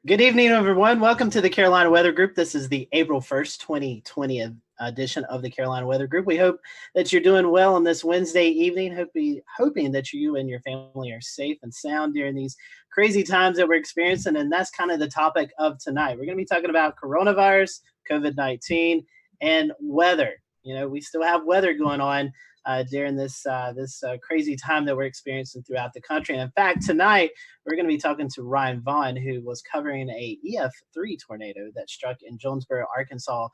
Good evening, everyone. Welcome to the Carolina Weather Group. This is the April 1st, 2020 edition of the Carolina Weather Group. We hope that you're doing well on this Wednesday evening, hoping that you and your family are safe and sound during these crazy times that we're experiencing. And that's kind of the topic of tonight. We're going to be talking about coronavirus, COVID-19, and weather. You know, we still have weather going on during this crazy time that we're experiencing throughout the country. And in fact, tonight, we're going to be talking to Ryan Vaughan, who was covering a EF3 tornado that struck in Jonesboro, Arkansas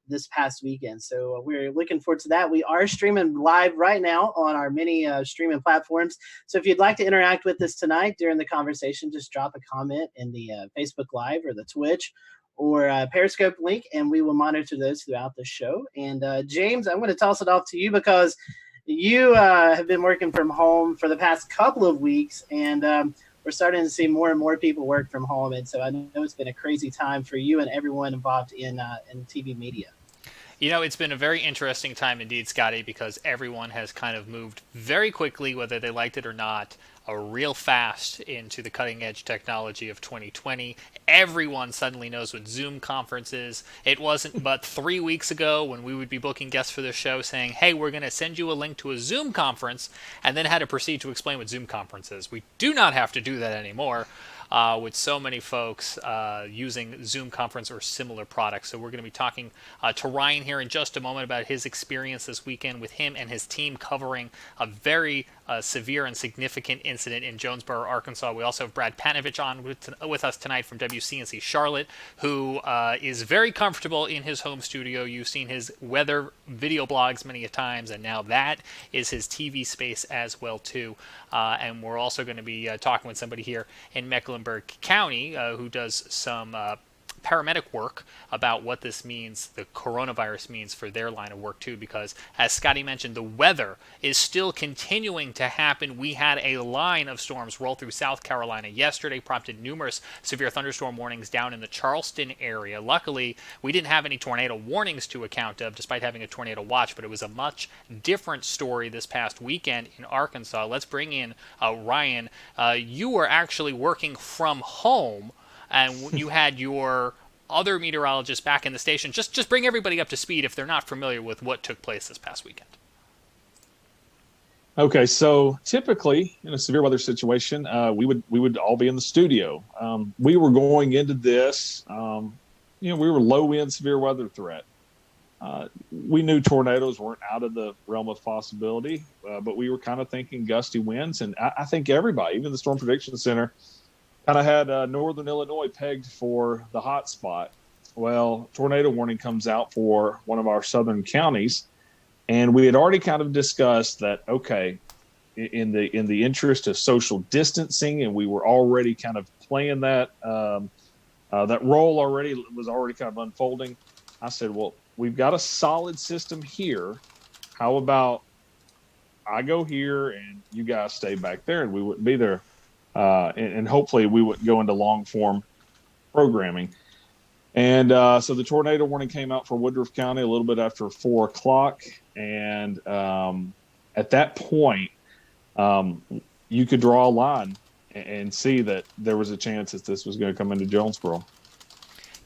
this past weekend. So we're looking forward to that. We are streaming live right now on our many streaming platforms. So if you'd like to interact with us tonight during the conversation, just drop a comment in the Facebook Live or the Twitch or Periscope link, and we will monitor those throughout the show. And James, I'm going to toss it off to you because you have been working from home for the past couple of weeks, and we're starting to see more and more people work from home. And so I know it's been a crazy time for you and everyone involved in TV media. You know, it's been a very interesting time indeed, Scotty, because everyone has kind of moved very quickly, whether they liked it or not, real fast into the cutting edge technology of 2020. Everyone suddenly knows what Zoom conference is. It wasn't but 3 weeks ago when we would be booking guests for the show saying, hey, we're going to send you a link to a Zoom conference, and then had to proceed to explain what Zoom conference is. We do not have to do that anymore. With so many folks using Zoom conference or similar products. So we're going to be talking to Ryan here in just a moment about his experience this weekend with him and his team covering a very severe and significant incident in Jonesboro, Arkansas. We also have Brad Panovich on with us tonight from WCNC Charlotte, who is very comfortable in his home studio. You've seen his weather video blogs many a times, and now that is his TV space as well too. And we're also going to be talking with somebody here in Mecklenburg County who does some paramedic work about what this means, the coronavirus means for their line of work too, because as Scotty mentioned, the weather is still continuing to happen. We had a line of storms roll through South Carolina yesterday, prompted numerous severe thunderstorm warnings down in the Charleston area. Luckily, we didn't have any tornado warnings to account of, despite having a tornado watch, but it was a much different story this past weekend in Arkansas. Let's bring in Ryan. You were actually working from home, and you had your other meteorologist back in the station. Just bring everybody up to speed if they're not familiar with what took place this past weekend. Okay, so typically in a severe weather situation, we would all be in the studio. We were going into this, we were low wind severe weather threat. We knew tornadoes weren't out of the realm of possibility, but we were kind of thinking gusty winds, and I think everybody, even the Storm Prediction Center, kind of had northern Illinois pegged for the hot spot. Well, tornado warning comes out for one of our southern counties, and we had already kind of discussed that, okay, in the interest of social distancing, and we were already kind of playing that that role already was already kind of unfolding. I said, well, we've got a solid system here. How about I go here and you guys stay back there, and we wouldn't be there. And hopefully we would go into long form programming. And so the tornado warning came out for Woodruff County a little bit after 4 o'clock. And at that point, you could draw a line and see that there was a chance that this was going to come into Jonesboro.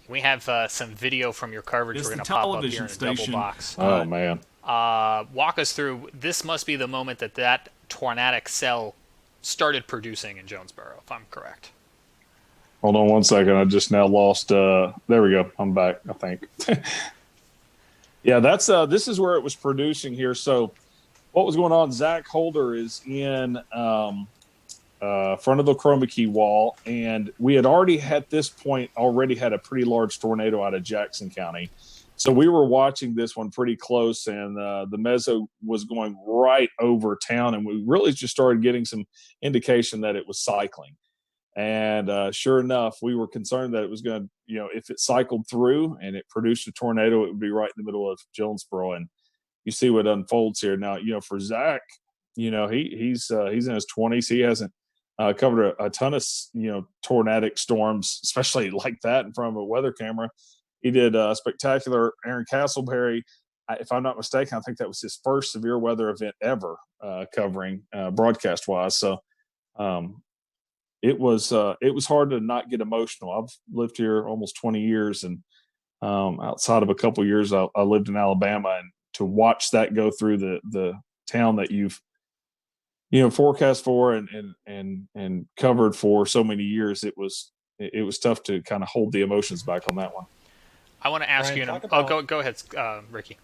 We have some video from your coverage. We're going to pop up here in a double box. Oh, man. Walk us through. This must be the moment that tornadic cell started producing in Jonesboro, if I'm correct. Hold on one second. I just now lost. There we go. I'm back, I think. Yeah, that's this is where it was producing here. So what was going on? Zach Holder is in front of the chroma key wall, and we had already at this point had a pretty large tornado out of Jackson County. So we were watching this one pretty close, and the meso was going right over town, and we really just started getting some indication that it was cycling. And sure enough, we were concerned that it was going to, if it cycled through and it produced a tornado, it would be right in the middle of Jonesboro. And you see what unfolds here now. For Zach, he's in his 20s. He hasn't covered a ton of tornadic storms, especially like that in front of a weather camera. He did a spectacular Aaron Castleberry. If I'm not mistaken, I think that was his first severe weather event ever covering broadcast-wise. So it was hard to not get emotional. I've lived here almost 20 years, and outside of a couple years, I lived in Alabama, and to watch that go through the town that you've forecast for and covered for so many years, it was tough to kind of hold the emotions back on that one. I want to ask you. Go ahead, Ricky.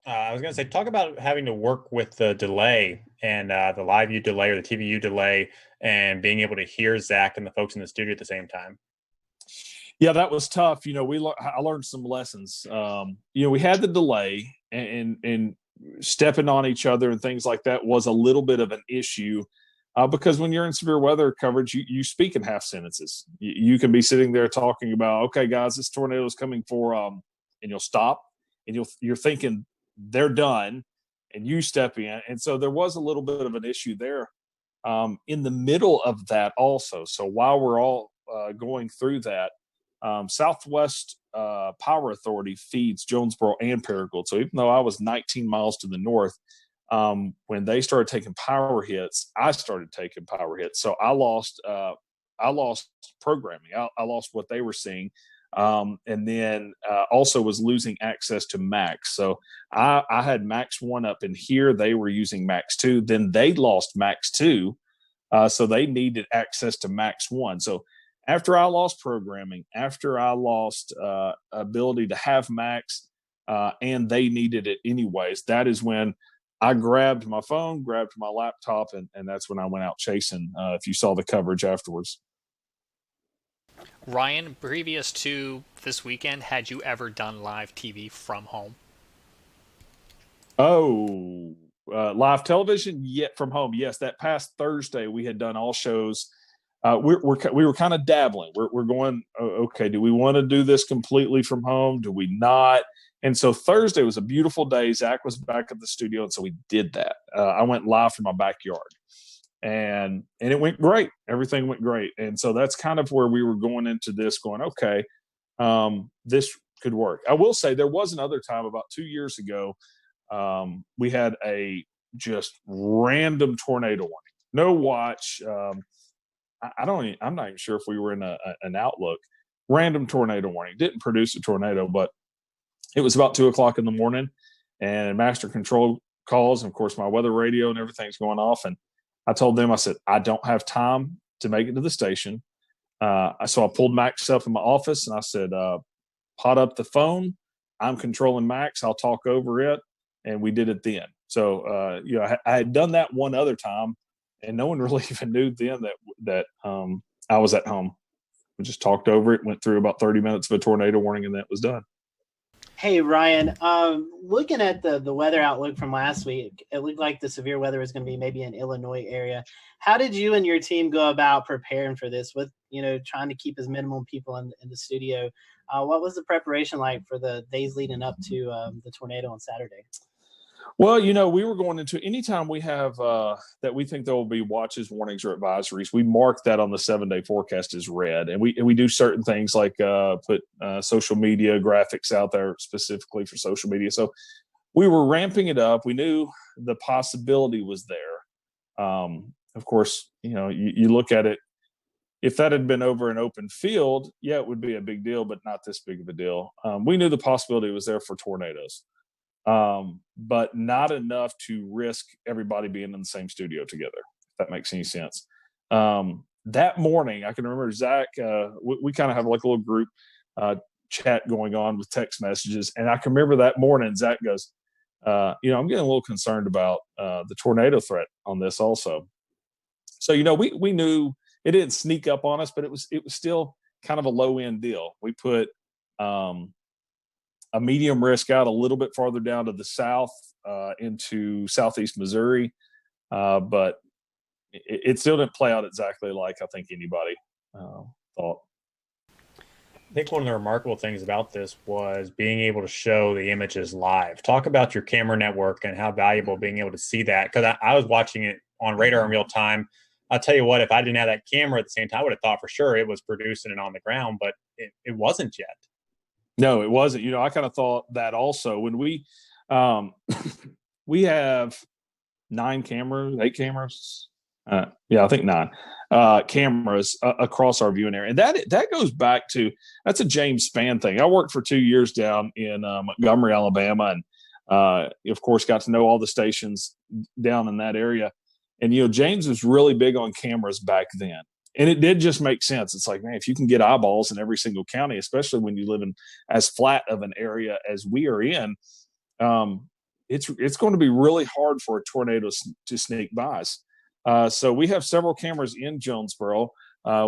I was going to say, talk about having to work with the delay and the live view delay or the TVU delay, and being able to hear Zach and the folks in the studio at the same time. Yeah, that was tough. I learned some lessons. We had the delay, and stepping on each other and things like that was a little bit of an issue because when you're in severe weather coverage, you speak in half sentences. You can be sitting there talking about, okay, guys, this tornado is coming for, and you'll stop, and you're thinking they're done, and you step in. And so there was a little bit of an issue there in the middle of that also. So while we're all going through that, Southwest Power Authority feeds Jonesboro and Paragould. So even though I was 19 miles to the north, when they started taking power hits, I started taking power hits. So I lost programming. I lost what they were seeing. And then also was losing access to Max. So I had Max 1 up in here. They were using Max 2. Then they lost Max 2. So they needed access to Max 1. So after I lost programming, after I lost ability to have Max, and they needed it anyways, that is when I grabbed my phone, grabbed my laptop, and that's when I went out chasing, if you saw the coverage afterwards. Ryan, previous to this weekend, had you ever done live TV from home? Oh, live television yet from home? Yes, that past Thursday we had done all shows. We were kind of dabbling. We're going, okay, do we want to do this completely from home? Do we not? And so Thursday was a beautiful day. Zach was back at the studio, and so we did that. I went live from my backyard. And it went great. Everything went great. And so that's kind of where we were going into this, going, okay, this could work. I will say there was another time about 2 years ago, we had a just random tornado warning. No watch. I'm not even sure if we were in an outlook. Random tornado warning. Didn't produce a tornado, but it was about 2:00 in the morning, and master control calls. And of course, my weather radio and everything's going off. And I told them, I said, I don't have time to make it to the station. So I pulled Max up in my office, and I said, pot up the phone. I'm controlling Max. I'll talk over it. And we did it then. So, I had done that one other time, and no one really even knew then that I was at home. We just talked over it, went through about 30 minutes of a tornado warning, and that was done. Hey, Ryan, looking at the weather outlook from last week, it looked like the severe weather was going to be maybe in Illinois area. How did you and your team go about preparing for this with, trying to keep as minimum people in the studio? What was the preparation like for the days leading up to the tornado on Saturday? Well, we were going into anytime we have that we think there will be watches, warnings, or advisories, we mark that on the 7-day forecast as red. And we do certain things like put social media graphics out there specifically for social media. So we were ramping it up. We knew the possibility was there. Of course, you look at it. If that had been over an open field, yeah, it would be a big deal, but not this big of a deal. We knew the possibility was there for tornadoes. But not enough to risk everybody being in the same studio together, if that makes any sense. That morning, I can remember Zach, we kind of have like a little group chat going on with text messages. And I can remember that morning, Zach goes, I'm getting a little concerned about the tornado threat on this also. So, we knew it didn't sneak up on us, but it was still kind of a low end deal. We put a medium risk out a little bit farther down to the south into southeast Missouri. But it still didn't play out exactly like I think anybody thought. I think one of the remarkable things about this was being able to show the images live. Talk about your camera network and how valuable being able to see that. Because I was watching it on radar in real time. I'll tell you what, if I didn't have that camera at the same time, I would have thought for sure it was producing it on the ground, but it wasn't yet. No, it wasn't. I kind of thought that also when we have 8 cameras. Yeah, I think 9 cameras across our viewing area. And that goes back to, that's a James Spann thing. I worked for 2 years down in Montgomery, Alabama, and of course got to know all the stations down in that area. And, James was really big on cameras back then. And it did just make sense. It's like, man, if you can get eyeballs in every single county, especially when you live in as flat of an area as we are in, it's going to be really hard for a tornado to sneak by us. So we have several cameras in Jonesboro.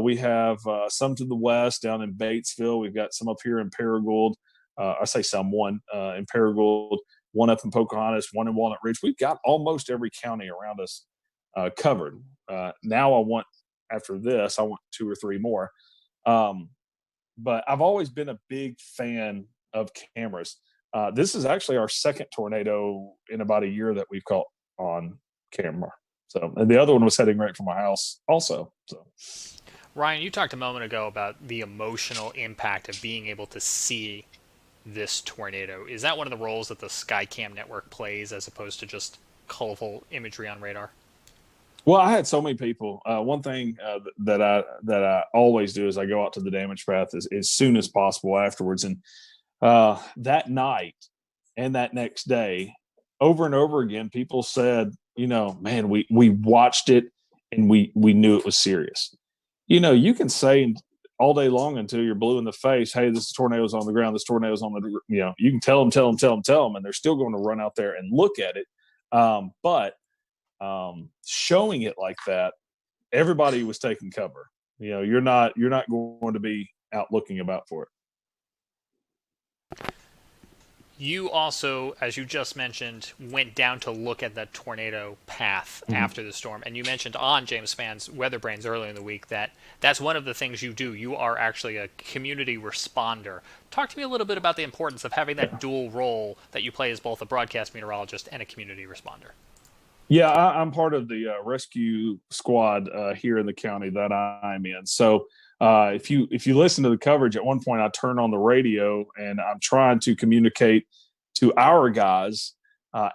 We have some to the west down in Batesville. We've got some up here in Paragould. I say some, one in Paragould, one up in Pocahontas, one in Walnut Ridge. We've got almost every county around us covered. Now after this, I want 2 or 3 more. But I've always been a big fan of cameras. This is actually our second tornado in about a year that we've caught on camera. So, and the other one was heading right from my house also. So, Ryan, you talked a moment ago about the emotional impact of being able to see this tornado. Is that one of the roles that the Skycam network plays as opposed to just colorful imagery on radar? Well, I had so many people. One thing that I always do is I go out to the damage path as soon as possible afterwards. And that night and that next day, over and over again, people said, man, we watched it and we knew it was serious. You can say all day long until you're blue in the face, hey, this tornado's on the ground, this tornado's on the, you can tell them, and they're still going to run out there and look at it. But showing it like that, everybody was taking cover. You're not going to be out looking about for it. You also, as you just mentioned, went down to look at that tornado path after the storm. And you mentioned on James Spann's Weather Brains earlier in the week that that's one of the things you do. You are actually a community responder. Talk to me a little bit about the importance of having that dual role that you play as both a broadcast meteorologist and a community responder. Yeah, I'm part of the rescue squad here in the county that I'm in. So if you listen to the coverage, at one point I turn on the radio and I'm trying to communicate to our guys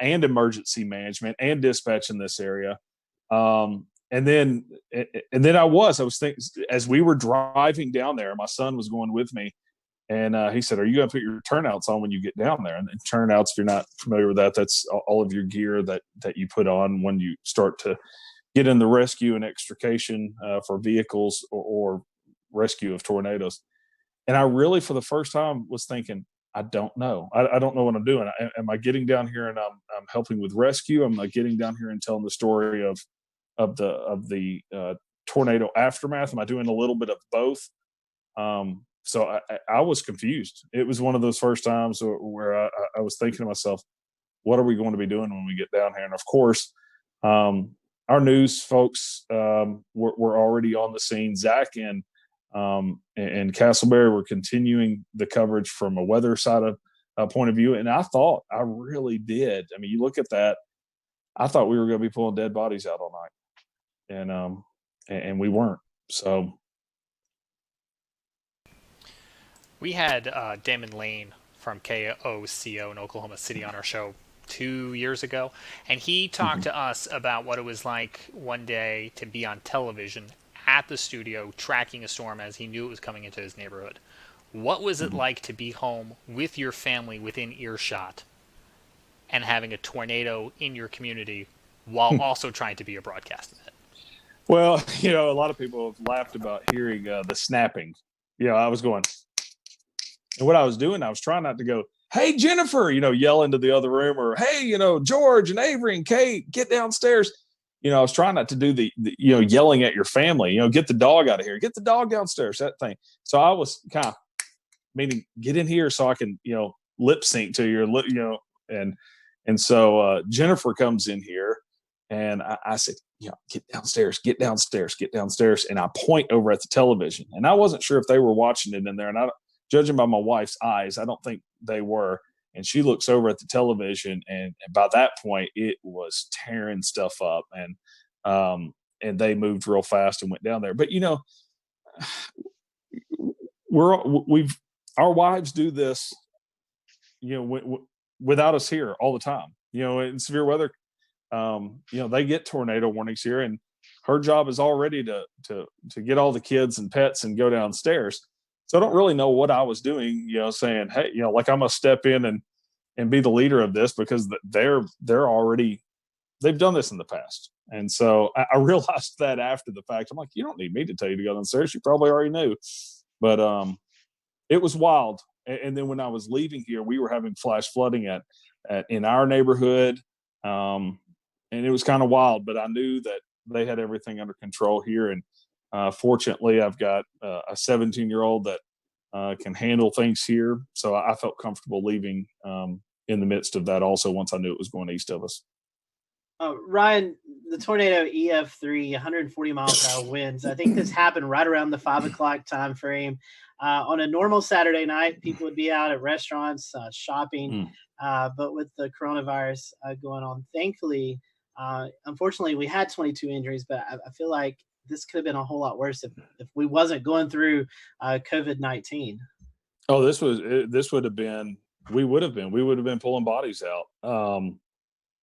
and emergency management and dispatch in this area. And then I was thinking, as we were driving down there, my son was going with me. And he said, are you going to put your turnouts on when you get down there? And turnouts, if you're not familiar with that, that's all of your gear that you put on when you start to get in the rescue and extrication for vehicles or rescue of tornadoes. And I really, for the first time, was thinking, I don't know. I don't know what I'm doing. Am I getting down here and I'm helping with rescue? Am I getting down here and telling the story of the tornado aftermath? Am I doing a little bit of both? So I was confused. It was one of those first times where I was thinking to myself, what are we going to be doing when we get down here? And of course, our news folks were already on the scene. Zach and Castleberry were continuing the coverage from a weather side of point of view. And I really did. I mean, you look at that, I thought we were going to be pulling dead bodies out all night. And we weren't. So. We had Damon Lane from KOCO in Oklahoma City on our show 2 years ago, and he talked to us about what it was like one day to be on television at the studio tracking a storm as he knew it was coming into his neighborhood. What was it like to be home with your family within earshot and having a tornado in your community while also trying to be a broadcast of it? Well, a lot of people have laughed about hearing the snapping. I was going... And what I was doing, I was trying not to go, hey, Jennifer, yell into the other room, or, hey, George and Avery and Kate, get downstairs. I was trying not to do the yelling at your family, get the dog out of here, get the dog downstairs, that thing. So I was kind of meaning get in here so I can, lip sync to your, and so Jennifer comes in here and I said, get downstairs. And I point over at the television, and I wasn't sure if they were watching it in there. And judging by my wife's eyes, I don't think they were. And she looks over at the television, and by that point, it was tearing stuff up. And they moved real fast and went down there. But our wives do this, without us here all the time. In severe weather, they get tornado warnings here, and her job is already to get all the kids and pets and go downstairs. So I don't really know what I was doing, saying, hey, like I'm gonna step in and be the leader of this, because they've done this in the past. And so I realized that after the fact. I'm like, you don't need me to tell you to go downstairs. You probably already knew. But it was wild. And then when I was leaving here, we were having flash flooding in our neighborhood. And it was kind of wild, but I knew that they had everything under control here. And fortunately, I've got a 17-year-old that can handle things here. So I felt comfortable leaving in the midst of that also, once I knew it was going east of us. Ryan, the tornado EF3, 140 miles per hour winds. I think this happened right around the 5 o'clock time frame. On a normal Saturday night, people would be out at restaurants, shopping. But with the coronavirus going on, thankfully, unfortunately, we had 22 injuries. But I feel like this could have been a whole lot worse if we wasn't going through COVID-19. Oh, this would have been. We would have been pulling bodies out.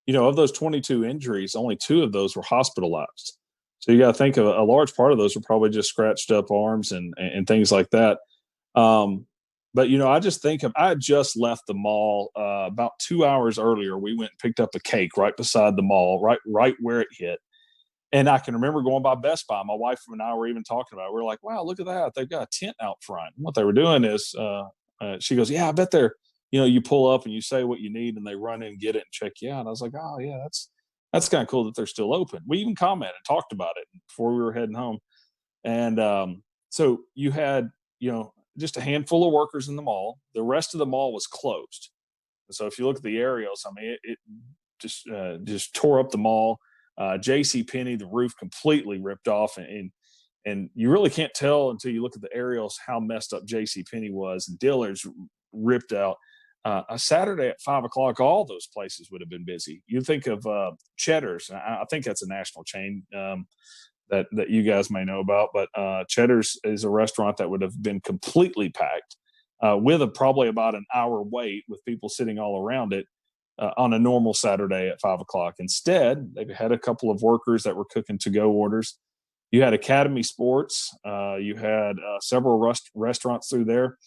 Of those 22 injuries, only 2 of those were hospitalized. So you got to think of a large part of those were probably just scratched up arms and things like that. But, I just think I had just left the mall about 2 hours earlier. We went and picked up a cake right beside the mall, right where it hit. And I can remember going by Best Buy. My wife and I were even talking about it. We were like, wow, look at that. They've got a tent out front. And what they were doing is she goes, yeah, I bet they're, you pull up and you say what you need and they run in and get it and check you out. And I was like, oh, yeah, that's kind of cool that they're still open. We even commented, talked about it before we were heading home. And so you had, just a handful of workers in the mall. The rest of the mall was closed. So if you look at the aerials, I mean, it just tore up the mall. JCPenney, the roof completely ripped off. And you really can't tell until you look at the aerials how messed up JCPenney was. And Dillard's ripped out. A Saturday at 5 o'clock, all those places would have been busy. You think of Cheddar's. I think that's a national chain that you guys may know about. But Cheddar's is a restaurant that would have been completely packed with probably about an hour wait with people sitting all around it on a normal Saturday at 5 o'clock. Instead, they had a couple of workers that were cooking to-go orders. You had Academy Sports. You had several restaurants through there.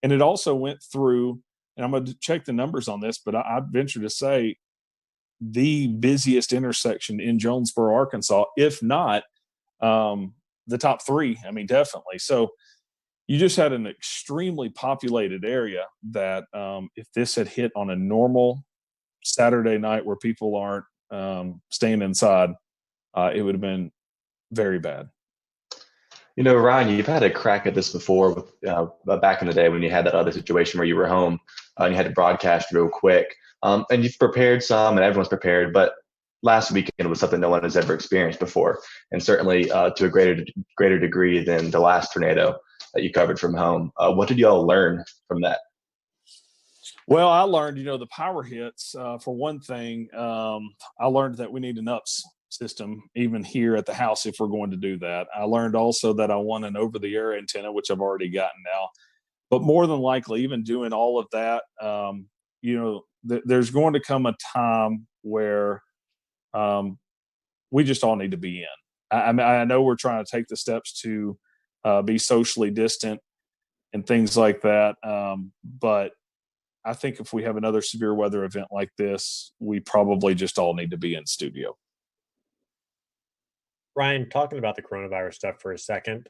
And it also went through, and I'm going to check the numbers on this, but I venture to say the busiest intersection in Jonesboro, Arkansas, if not the top 3. I mean, definitely. So you just had an extremely populated area that if this had hit on a normal Saturday night where people aren't staying inside, it would have been very bad. Ryan, you've had a crack at this before with back in the day when you had that other situation where you were home and you had to broadcast real quick. And you've prepared some, and everyone's prepared, but last weekend was something no one has ever experienced before, and certainly to a greater degree than the last tornado that you covered from home. What did y'all learn from that? Well, I learned, the power hits. For one thing, I learned that we need an UPS system even here at the house if we're going to do that. I learned also that I want an over-the-air antenna, which I've already gotten now. But more than likely, even doing all of that, there's going to come a time where we just all need to be in. I know we're trying to take the steps to be socially distant and things like that. But I think if we have another severe weather event like this, we probably just all need to be in studio. Ryan, talking about the coronavirus stuff for a second,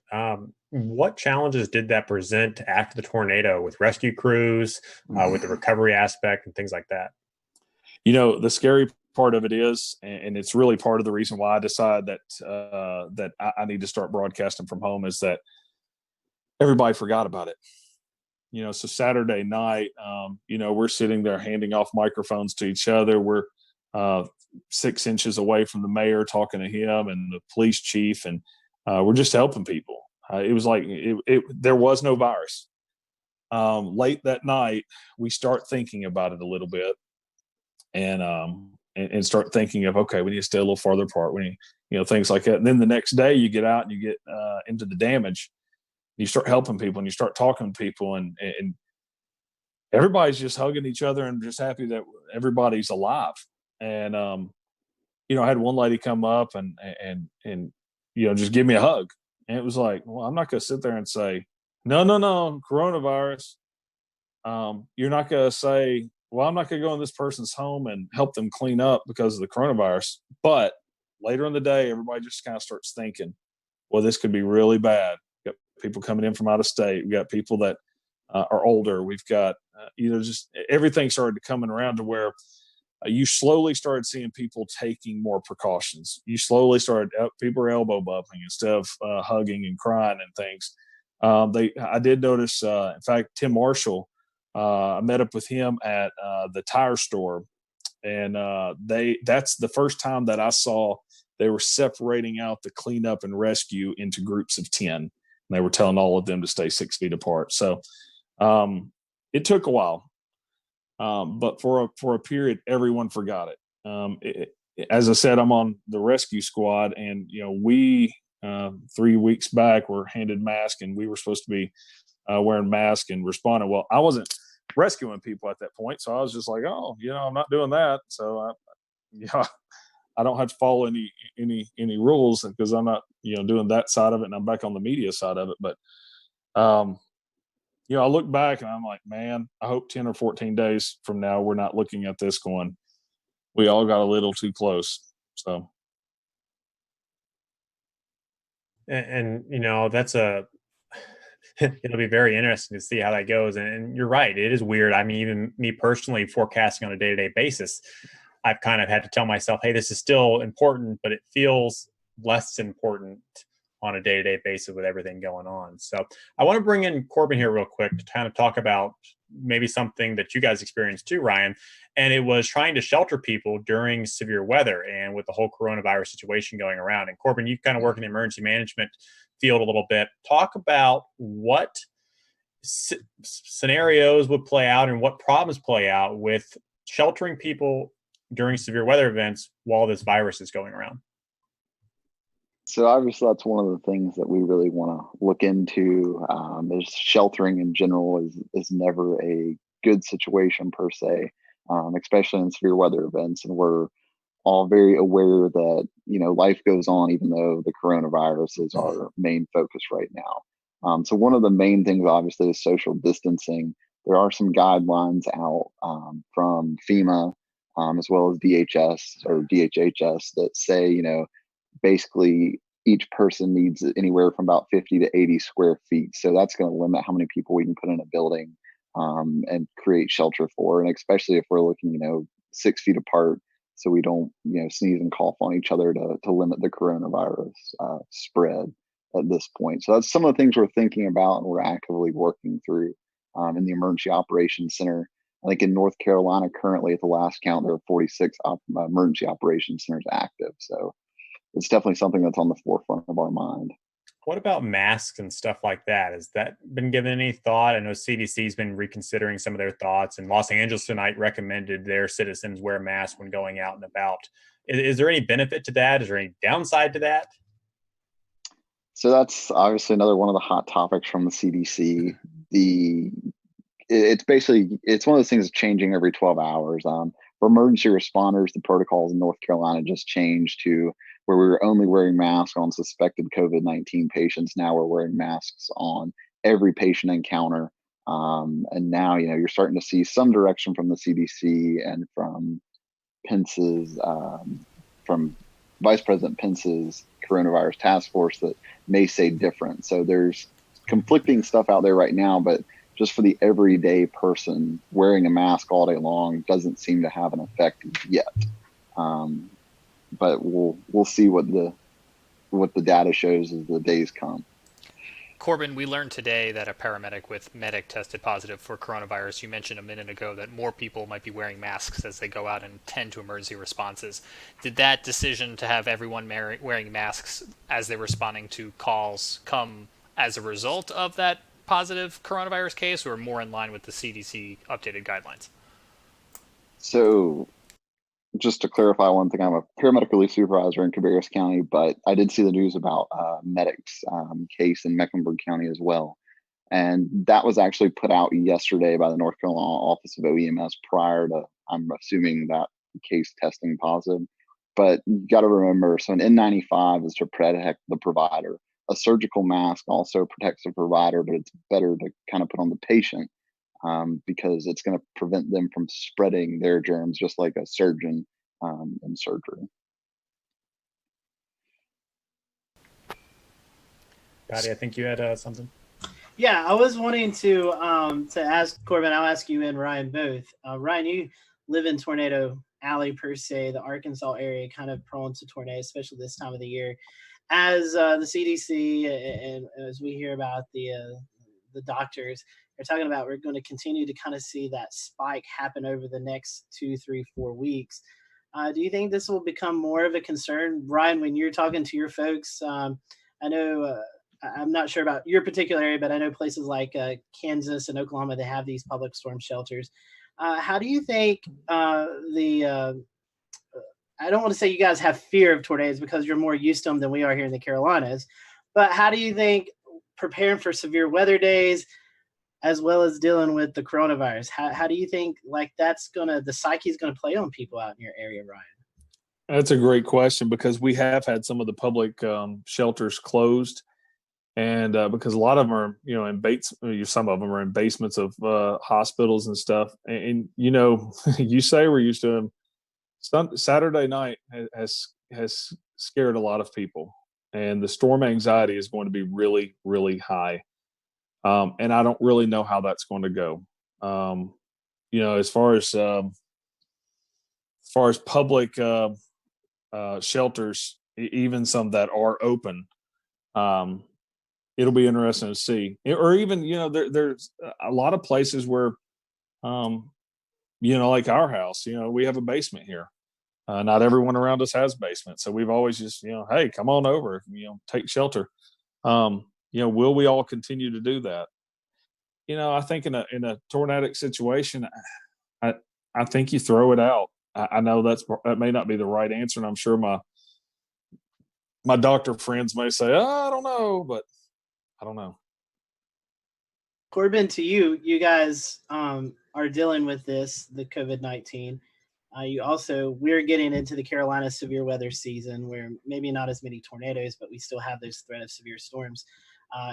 what challenges did that present after the tornado with rescue crews, with the recovery aspect and things like that? The scary part of it is, and it's really part of the reason why I decided that I need to start broadcasting from home, is that everybody forgot about it. So Saturday night, we're sitting there handing off microphones to each other. We're 6 inches away from the mayor talking to him and the police chief, and we're just helping people. It was like there was no virus. Late that night, we start thinking about it a little bit, and start thinking of, okay, we need to stay a little farther apart. We need, things like that. And then the next day, you get out and you get into the damage. You start helping people and you start talking to people, and everybody's just hugging each other and just happy that everybody's alive. And I had one lady come up and just give me a hug. And it was like, well, I'm not going to sit there and say, no, coronavirus. You're not going to say, well, I'm not going to go in this person's home and help them clean up because of the coronavirus. But later in the day, everybody just kind of starts thinking, well, this could be really bad. We've got people coming in from out of state. We've got people that are older. We've got, just everything started coming around to where you slowly started seeing people taking more precautions. You slowly started, people were elbow bumping instead of hugging and crying and things. I did notice, in fact, Tim Marshall, I met up with him at the tire store, and that's the first time that I saw they were separating out the cleanup and rescue into groups of 10. And they were telling all of them to stay 6 feet apart. So it took a while. But for a period, everyone forgot it. As I said, I'm on the rescue squad, and we 3 weeks back were handed masks, and we were supposed to be wearing masks and responding. Well, I wasn't rescuing people at that point, so I was just like, oh, I'm not doing that. So I don't have to follow any rules because I'm not doing that side of it, and I'm back on the media side of it. But I look back and I'm like, man, I hope 10 or 14 days from now we're not looking at this going, we all got a little too close. So, and that's it'll be very interesting to see how that goes. And you're right, it is weird. I mean, even me personally forecasting on a day-to-day basis, I've kind of had to tell myself, hey, this is still important, but it feels less important on a day-to-day basis with everything going on. So I want to bring in Corbin here real quick to kind of talk about maybe something that you guys experienced too, Ryan. And it was trying to shelter people during severe weather and with the whole coronavirus situation going around. And Corbin, you kind of work in the emergency management field a little bit. Talk about what scenarios would play out and what problems play out with sheltering people during severe weather events while this virus is going around. So obviously that's one of the things that we really want to look into. Is sheltering in general is never a good situation per se, especially in severe weather events. And we're all very aware that, life goes on even though the coronavirus is our main focus right now. So one of the main things obviously is social distancing. There are some guidelines out from FEMA as well as DHS or DHHS that say, basically each person needs anywhere from about 50 to 80 square feet. So that's going to limit how many people we can put in a building and create shelter for. And especially if we're looking, 6 feet apart, so we don't, sneeze and cough on each other to limit the coronavirus spread at this point. So that's some of the things we're thinking about and we're actively working through in the Emergency Operations Center. I think in North Carolina currently at the last count, there are 46 emergency operations centers active. So it's definitely something that's on the forefront of our mind. What about masks and stuff like that? Has that been given any thought? I know CDC's been reconsidering some of their thoughts, and Los Angeles tonight recommended their citizens wear masks when going out and about. Is there any benefit to that? Is there any downside to that? So that's obviously another one of the hot topics from the CDC. It's one of those things that's changing every 12 hours. For emergency responders, the protocols in North Carolina just changed to where we were only wearing masks on suspected COVID-19 patients. Now we're wearing masks on every patient encounter. And now, you're starting to see some direction from the CDC and from Pence's, from Vice President Pence's coronavirus task force that may say different. So there's conflicting stuff out there right now, but just for the everyday person, wearing a mask all day long doesn't seem to have an effect yet. But we'll see what the data shows as the days come. Corbin, we learned today that a paramedic with medic tested positive for coronavirus. You mentioned a minute ago that more people might be wearing masks as they go out and tend to emergency responses. Did that decision to have everyone wearing masks as they're responding to calls come as a result of that positive coronavirus case, or more in line with the CDC updated guidelines? So just to clarify one thing, I'm a paramedic relief supervisor in Cabarrus County, but I did see the news about medic's case in Mecklenburg County as well. And that was actually put out yesterday by the North Carolina Office of OEMS prior to, I'm assuming, that case testing positive. But you got to remember, so an N95 is to protect the provider. A surgical mask also protects the provider, but it's better to kind of put on the patient because it's going to prevent them from spreading their germs, just like a surgeon in surgery. Patty, I think you had something. Yeah, I was wanting to ask Corbin. I'll ask you and Ryan both. Ryan, you live in Tornado Alley per se, the Arkansas area, kind of prone to tornadoes, especially this time of the year. As the CDC and as we hear about the doctors, they're talking about, we're going to continue to kind of see that spike happen over the next 2, 3, 4 weeks. Do you think this will become more of a concern, Ryan, when you're talking to your folks? I know. I'm not sure about your particular area, but I know places like Kansas and Oklahoma, they have these public storm shelters. How do you think I don't want to say you guys have fear of tornadoes because you're more used to them than we are here in the Carolinas, but how do you think preparing for severe weather days as well as dealing with the coronavirus, how do you think like the psyche's going to play on people out in your area, Ryan? That's a great question, because we have had some of the public shelters closed. And because a lot of them are, some of them are in basements of hospitals and stuff. And you say we're used to them. Saturday night has scared a lot of people, and the storm anxiety is going to be really, really high. And I don't really know how that's going to go. As far as public shelters, even some that are open, it'll be interesting to see. Or even, there's a lot of places where, like our house, we have a basement here. Not everyone around us has basements. So we've always just, hey, come on over, take shelter. Will we all continue to do that? I think in a tornadic situation, I think you throw it out. I know that may not be the right answer. And I'm sure my doctor friends may say, I don't know, but I don't know. Corbin, to you guys are dealing with the COVID-19. We're getting into the Carolina severe weather season where maybe not as many tornadoes, but we still have this threat of severe storms.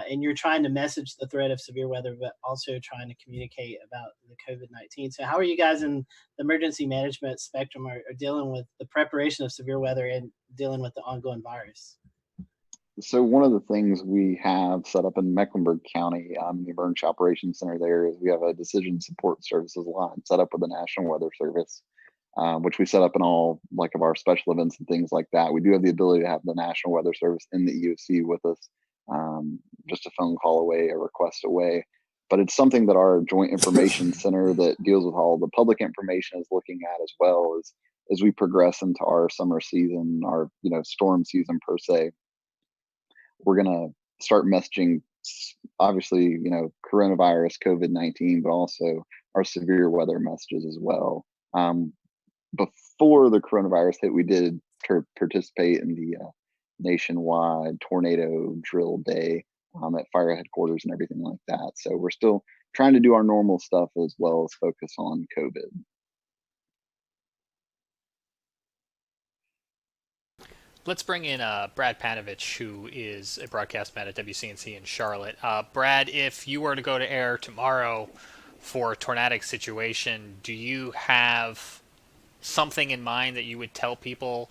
And you're trying to message the threat of severe weather, but also trying to communicate about the COVID-19. So how are you guys in the emergency management spectrum are dealing with the preparation of severe weather and dealing with the ongoing virus? So one of the things we have set up in Mecklenburg County, the Emergency Operations Center there, is we have a decision support services line set up with the National Weather Service, which we set up in all of our special events and things like that. We do have the ability to have the National Weather Service in the EOC with us, just a phone call away, a request away. But it's something that our Joint Information Center that deals with all the public information is looking at as well as we progress into our summer season, our storm season per se. We're going to start messaging, obviously, coronavirus, COVID-19, but also our severe weather messages as well. Before the coronavirus hit, we did participate in the nationwide tornado drill day at fire headquarters and everything like that. So we're still trying to do our normal stuff as well as focus on COVID. Let's bring in Brad Panovich, who is a broadcast man at WCNC in Charlotte. Brad, if you were to go to air tomorrow for a tornadic situation, do you have something in mind that you would tell people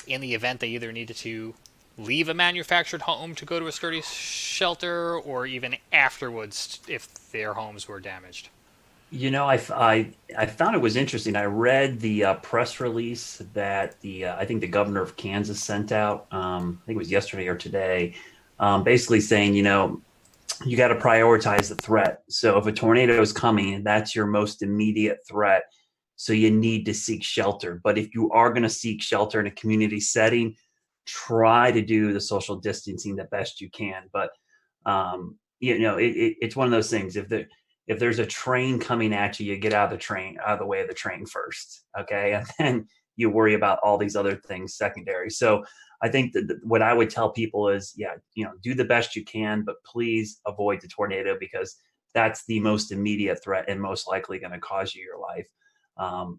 in the event they either needed to leave a manufactured home to go to a sturdy shelter, or even afterwards if their homes were damaged? I found it was interesting. I read the press release that I think the governor of Kansas sent out. I think it was yesterday or today, basically saying, you got to prioritize the threat. So if a tornado is coming, that's your most immediate threat. So you need to seek shelter. But if you are going to seek shelter in a community setting, try to do the social distancing the best you can. But it's one of those things. If there's a train coming at you, you get out of the way of the train first, okay? And then you worry about all these other things secondary. So I think that what I would tell people is, do the best you can, but please avoid the tornado, because that's the most immediate threat and most likely going to cause you your life.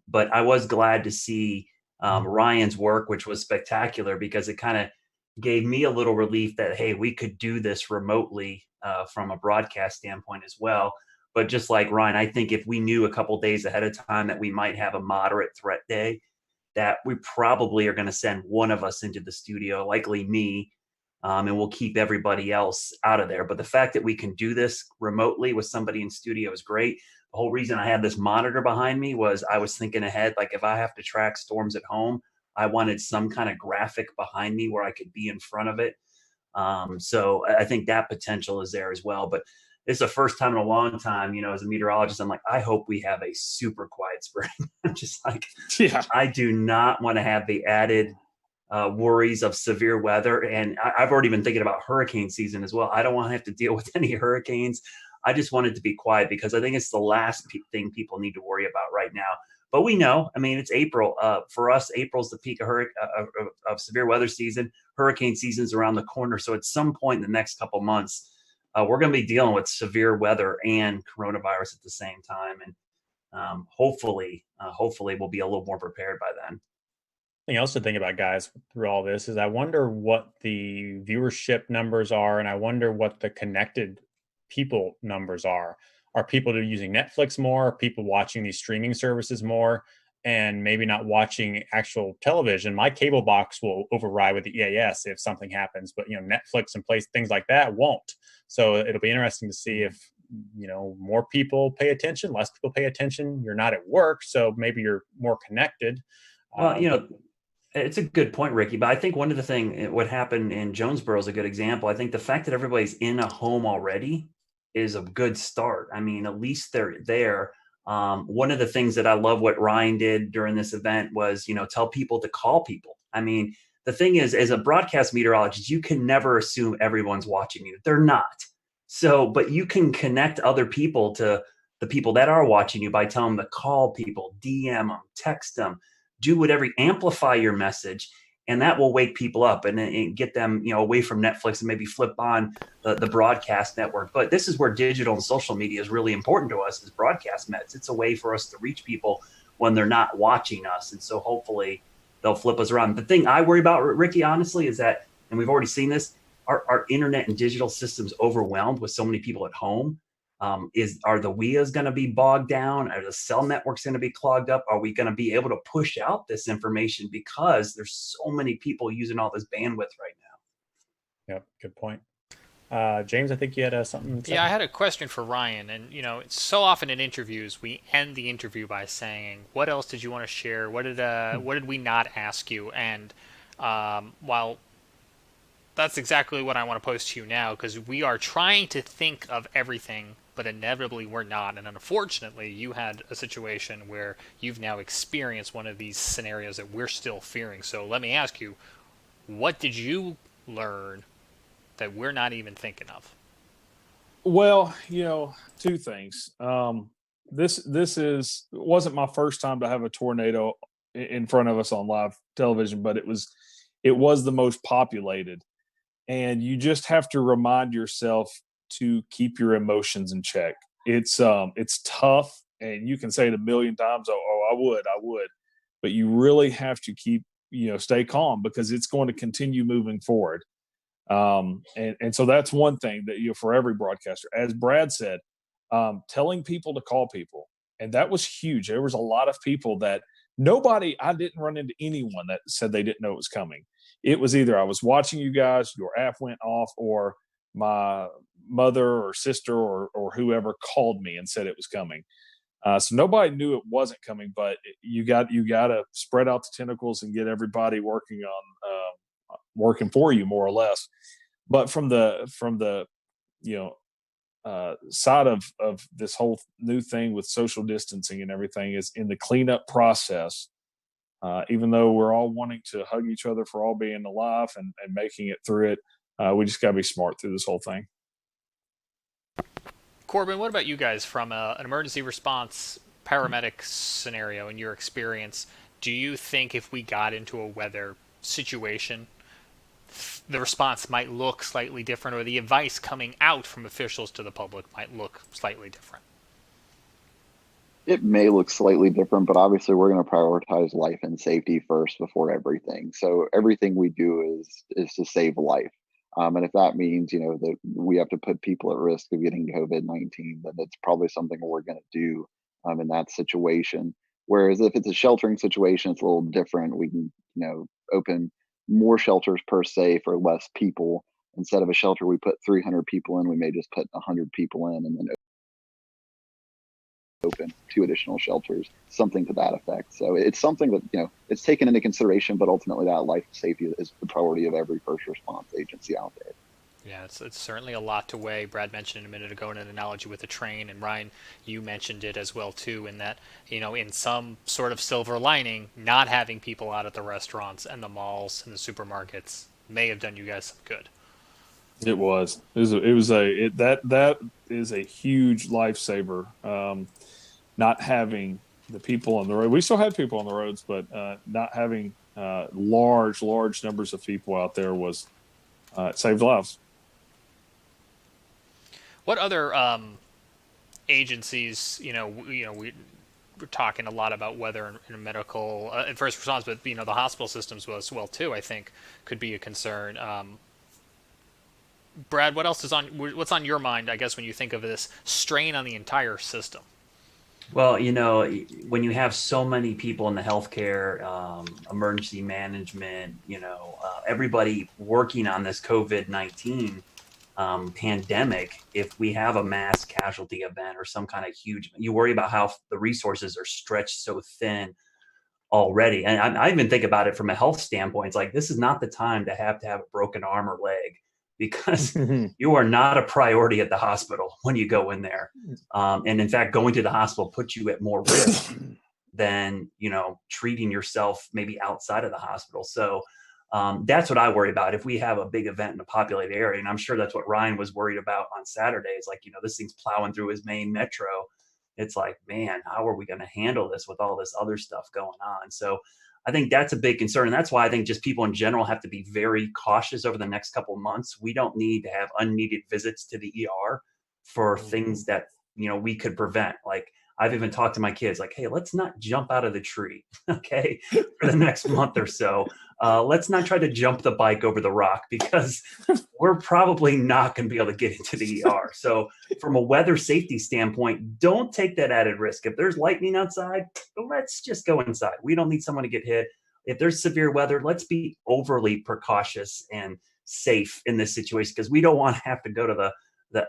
But I was glad to see Ryan's work, which was spectacular because it kind of gave me a little relief that, hey, we could do this remotely from a broadcast standpoint as well. But just like Ryan, I think if we knew a couple days ahead of time that we might have a moderate threat day, that we probably are going to send one of us into the studio, likely me, and we'll keep everybody else out of there. But the fact that we can do this remotely with somebody in studio is great. The whole reason I had this monitor behind me was I was thinking ahead, like if I have to track storms at home, I wanted some kind of graphic behind me where I could be in front of it. So I think that potential is there as well. But it's the first time in a long time, as a meteorologist, I'm like, I hope we have a super quiet spring. I'm just like, I do not want to have the added worries of severe weather. And I've already been thinking about hurricane season as well. I don't want to have to deal with any hurricanes. I just want it to be quiet because I think it's the last thing people need to worry about right now. But we know, it's April. For us, April's the peak of severe weather season. Hurricane season's around the corner. So at some point in the next couple months, we're going to be dealing with severe weather and coronavirus at the same time. And hopefully we'll be a little more prepared by then. Thing else to think about, guys, through all this is I wonder what the viewership numbers are, and I wonder what the connected people numbers are. Are people using Netflix more? Are people watching these streaming services more? And maybe not watching actual television? My cable box will override with the EAS if something happens, but Netflix and things like that won't. So it'll be interesting to see if more people pay attention, less people pay attention. You're not at work, so maybe you're more connected. Well, it's a good point, Ricky. But I think one of the things, what happened in Jonesboro is a good example. I think the fact that everybody's in a home already is a good start. At least they're there. One of the things that I love what Ryan did during this event was, tell people to call people. The thing is, as a broadcast meteorologist, you can never assume everyone's watching you. They're not. So, but you can connect other people to the people that are watching you by telling them to call people, DM them, text them, do whatever, amplify your message. And that will wake people up and get them, away from Netflix and maybe flip on the broadcast network. But this is where digital and social media is really important to us as broadcast mets. It's a way for us to reach people when they're not watching us. And so hopefully they'll flip us around. The thing I worry about, Ricky, honestly, is that, and we've already seen this, our internet and digital systems overwhelmed with so many people at home. Are the WIAs going to be bogged down? Are the cell networks going to be clogged up? Are we going to be able to push out this information because there's so many people using all this bandwidth right now? Yep, good point. James, I think you had something to say. Yeah, I had a question for Ryan. And, it's so often in interviews, we end the interview by saying, what else did you want to share? What did we not ask you? And while that's exactly what I want to pose to you now, because we are trying to think of everything, but inevitably we're not. And unfortunately, you had a situation where you've now experienced one of these scenarios that we're still fearing. So let me ask you, what did you learn that we're not even thinking of? Well, two things. This wasn't my first time to have a tornado in front of us on live television, but it was the most populated. And you just have to remind yourself to keep your emotions in check. It's tough, and you can say it a million times. Oh, I would, but you really have to keep, stay calm because it's going to continue moving forward. And so that's one thing that, for every broadcaster, as Brad said, telling people to call people. And that was huge. There was a lot of people that I didn't run into anyone that said they didn't know it was coming. It was either I was watching you guys, your app went off, or my mother or sister or whoever called me and said it was coming. So nobody knew it wasn't coming, but you got to spread out the tentacles and get everybody working for you more or less. But from the side of this whole new thing with social distancing and everything is in the cleanup process. Even though we're all wanting to hug each other for all being alive and making it through it, we just got to be smart through this whole thing. Corbin, what about you guys from an emergency response paramedic scenario in your experience? Do you think if we got into a weather situation, the response might look slightly different, or the advice coming out from officials to the public might look slightly different? It may look slightly different, but obviously we're going to prioritize life and safety first before everything. So everything we do is to save life. And if that means, that we have to put people at risk of getting COVID-19, then it's probably something we're going to do in that situation. Whereas if it's a sheltering situation, it's a little different. We can, open more shelters per se for less people. Instead of a shelter we put 300 people in, we may just put 100 people in and then open 2 additional shelters, something to that effect. So it's something that, it's taken into consideration, but ultimately that life safety is the priority of every first response agency out there. Yeah, it's certainly a lot to weigh. Brad mentioned a minute ago in an analogy with a train, and Ryan, you mentioned it as well too, in that, in some sort of silver lining, not having people out at the restaurants and the malls and the supermarkets may have done you guys some good. That is a huge lifesaver. Not having the people on the road. We still had people on the roads, but not having large numbers of people out there was saved lives. What other agencies, we're talking a lot about weather and medical and first response, but the hospital systems as well too, I think, could be a concern. Brad, what's on your mind, I guess, when you think of this strain on the entire system? Well, when you have so many people in the healthcare, emergency management, everybody working on this COVID-19 pandemic, if we have a mass casualty event or some kind of huge, you worry about how the resources are stretched so thin already. And I even think about it from a health standpoint. It's like, this is not the time to have a broken arm or leg, because you are not a priority at the hospital when you go in there. And in fact, going to the hospital puts you at more risk than, treating yourself maybe outside of the hospital. So that's what I worry about. If we have a big event in a populated area, and I'm sure that's what Ryan was worried about on Saturday, it's like, this thing's plowing through his main metro. It's like, man, how are we going to handle this with all this other stuff going on? So I think that's a big concern. And that's why I think just people in general have to be very cautious over the next couple of months. We don't need to have unneeded visits to the ER for things that, we could prevent. Like, I've even talked to my kids like, hey, let's not jump out of the tree, okay, for the next month or so. Let's not try to jump the bike over the rock, because we're probably not going to be able to get into the ER. So from a weather safety standpoint, don't take that added risk. If there's lightning outside, let's just go inside. We don't need someone to get hit. If there's severe weather, let's be overly precautious and safe in this situation, because we don't want to have to go to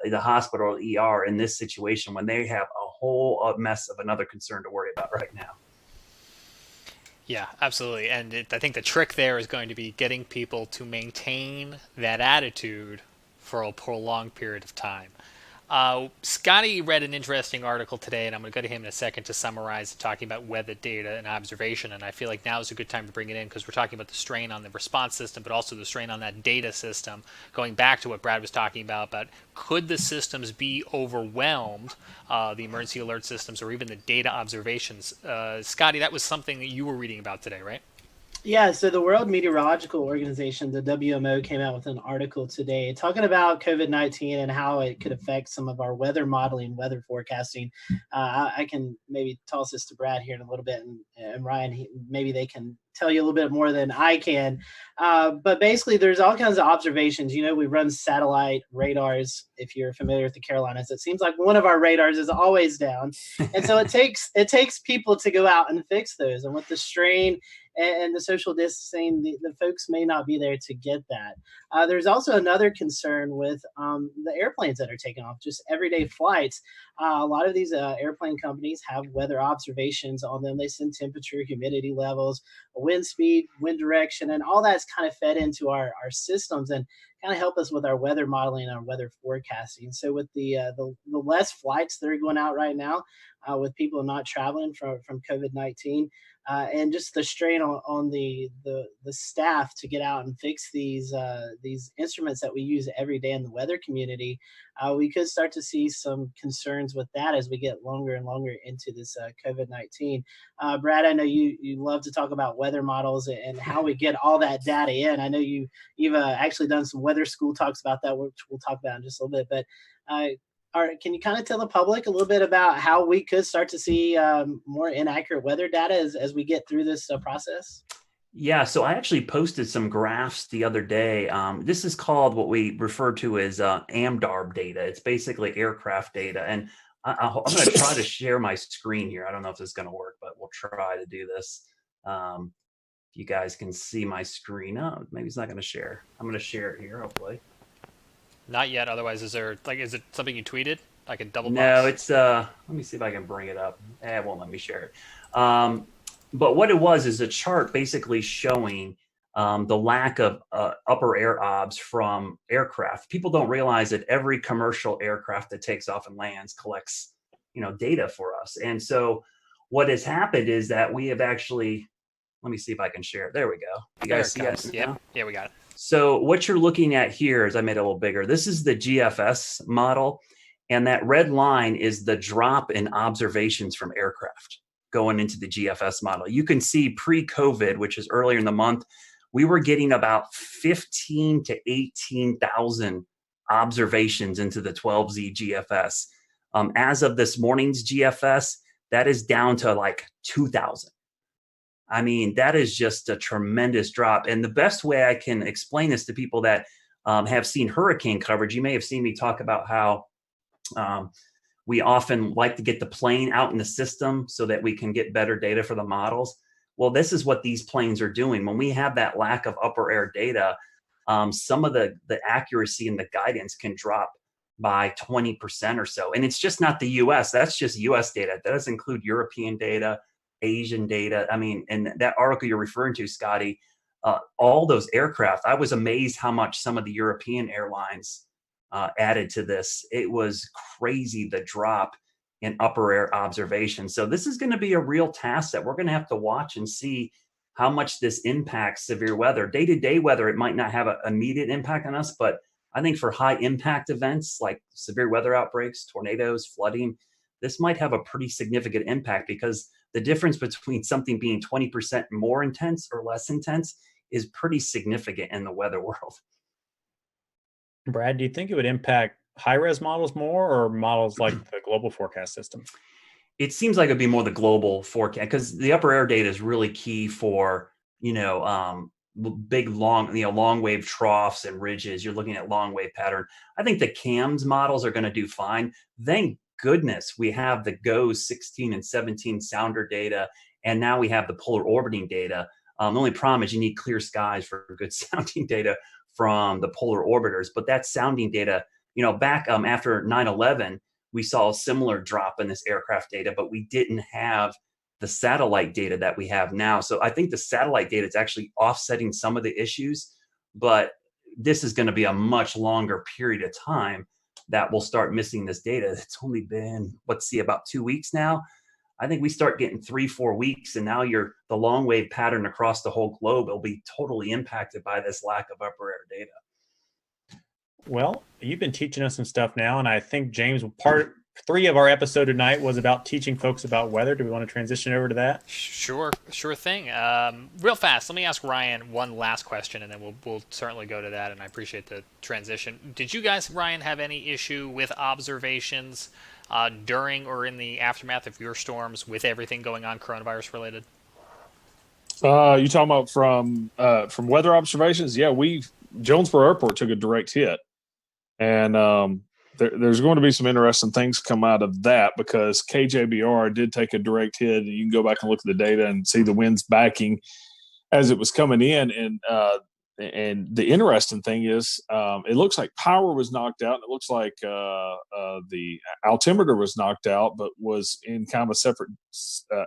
the hospital or the ER in this situation when they have a whole mess of another concern to worry about right now. Yeah, absolutely. And I think the trick there is going to be getting people to maintain that attitude for a prolonged period of time. Scotty read an interesting article today, and I'm going to go to him in a second to summarize, talking about weather data and observation. And I feel like now is a good time to bring it in, because we're talking about the strain on the response system, but also the strain on that data system. Going back to what Brad was talking about could the systems be overwhelmed, the emergency alert systems, or even the data observations? Scotty, that was something that you were reading about today, right? Yeah, so the World Meteorological Organization, the WMO, came out with an article today talking about COVID-19 and how it could affect some of our weather modeling, weather forecasting. I can maybe toss this to Brad here in a little bit, and Ryan, maybe they can tell you a little bit more than I can. But basically, there's all kinds of observations. We run satellite radars. If you're familiar with the Carolinas, it seems like one of our radars is always down. And so it takes people to go out and fix those. And with the strain and the social distancing, the folks may not be there to get that. There's also another concern with the airplanes that are taking off, just everyday flights. A lot of these airplane companies have weather observations on them. They send temperature, humidity levels, wind speed, wind direction, and all that's kind of fed into our systems and kind of help us with our weather modeling and our weather forecasting. So with the less flights that are going out right now, with people not traveling from COVID-19, and just the strain on the staff to get out and fix these instruments that we use every day in the weather community, we could start to see some concerns with that as we get longer and longer into this COVID-19. Brad, I know you love to talk about weather models and how we get all that data in. I know you've actually done some weather school talks about that, which we'll talk about in just a little bit. But can you kind of tell the public a little bit about how we could start to see more inaccurate weather data as we get through this process? Yeah, so I actually posted some graphs the other day. This is called what we refer to as AMDARB data. It's basically aircraft data. And I'm going to try to share my screen here. I don't know if this is going to work, but we'll try to do this. You guys can see my screen. Oh, maybe it's not going to share. I'm going to share it here, hopefully. Not yet. Otherwise, is it something you tweeted? I could double box? No, it's, let me see if I can bring it up. It won't let me share it. But what it was is a chart basically showing the lack of upper air obs from aircraft. People don't realize that every commercial aircraft that takes off and lands collects, data for us. And so what has happened is that we have actually, let me see if I can share it. There we go. You guys see that? Yep. Yeah, we got it. So what you're looking at here is, I made it a little bigger. This is the GFS model. And that red line is the drop in observations from aircraft going into the GFS model. You can see pre-COVID, which is earlier in the month, we were getting about 15 to 18,000 observations into the 12Z GFS. As of this morning's GFS, that is down to like 2,000. I mean, that is just a tremendous drop. And the best way I can explain this to people that have seen hurricane coverage, you may have seen me talk about how we often like to get the plane out in the system so that we can get better data for the models. Well, this is what these planes are doing. When we have that lack of upper air data, some of the accuracy and the guidance can drop by 20% or so. And it's just not the US, that's just US data. That doesn't include European data, Asian data. I mean, and that article you're referring to, Scotty, all those aircraft, I was amazed how much some of the European airlines added to this. It was crazy, the drop in upper air observation. So this is going to be a real task that we're going to have to watch and see how much this impacts severe weather. Day-to-day weather, it might not have an immediate impact on us, but I think for high impact events like severe weather outbreaks, tornadoes, flooding, this might have a pretty significant impact, because the difference between something being 20% more intense or less intense is pretty significant in the weather world. Brad, do you think it would impact high-res models more, or models like the global forecast system? It seems like it'd be more the global forecast, because the upper air data is really key for, big, long wave troughs and ridges. You're looking at long wave pattern. I think the CAMS models are going to do fine. Thank goodness we have the GOES 16 and 17 sounder data, and now we have the polar orbiting data. The only problem is you need clear skies for good sounding data from the polar orbiters. But that sounding data, back after 9/11, we saw a similar drop in this aircraft data, but we didn't have the satellite data that we have now. So I think the satellite data is actually offsetting some of the issues, but this is going to be a much longer period of time that we'll start missing this data. It's only been, about 2 weeks now. I think we start getting 3-4 weeks, and now the long wave pattern across the whole globe will be totally impacted by this lack of upper air data. Well, you've been teaching us some stuff now, and I think, James, part 3 of our episode tonight was about teaching folks about weather. Do we want to transition over to that? Sure thing. Real fast, let me ask Ryan one last question, and then we'll certainly go to that, and I appreciate the transition. Did you guys, Ryan, have any issue with observations during or in the aftermath of your storms with everything going on coronavirus related? You talking about from weather observations? Yeah, Jonesboro Airport took a direct hit, and there's going to be some interesting things come out of that, because KJBR did take a direct hit, and you can go back and look at the data and see the winds backing as it was coming in. And the interesting thing is, it looks like power was knocked out. And it looks like the altimeter was knocked out, but was in kind of a separate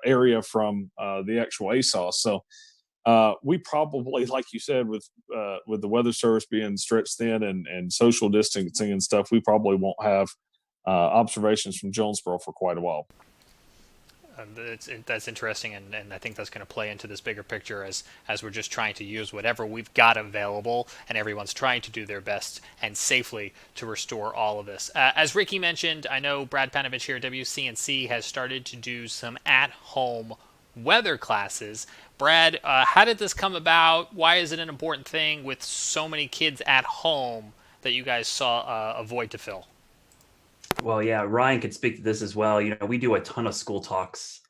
area from the actual ASOS. So we probably, like you said, with the weather service being stretched thin and social distancing and stuff, we probably won't have observations from Jonesboro for quite a while. That's interesting, and I think that's going to play into this bigger picture as we're just trying to use whatever we've got available, and everyone's trying to do their best and safely to restore all of this. As Ricky mentioned, I know Brad Panovich here at WCNC has started to do some at-home weather classes. Brad, how did this come about? Why is it an important thing with so many kids at home that you guys saw a void to fill? Well, yeah, Ryan could speak to this as well. You know, we do a ton of school talks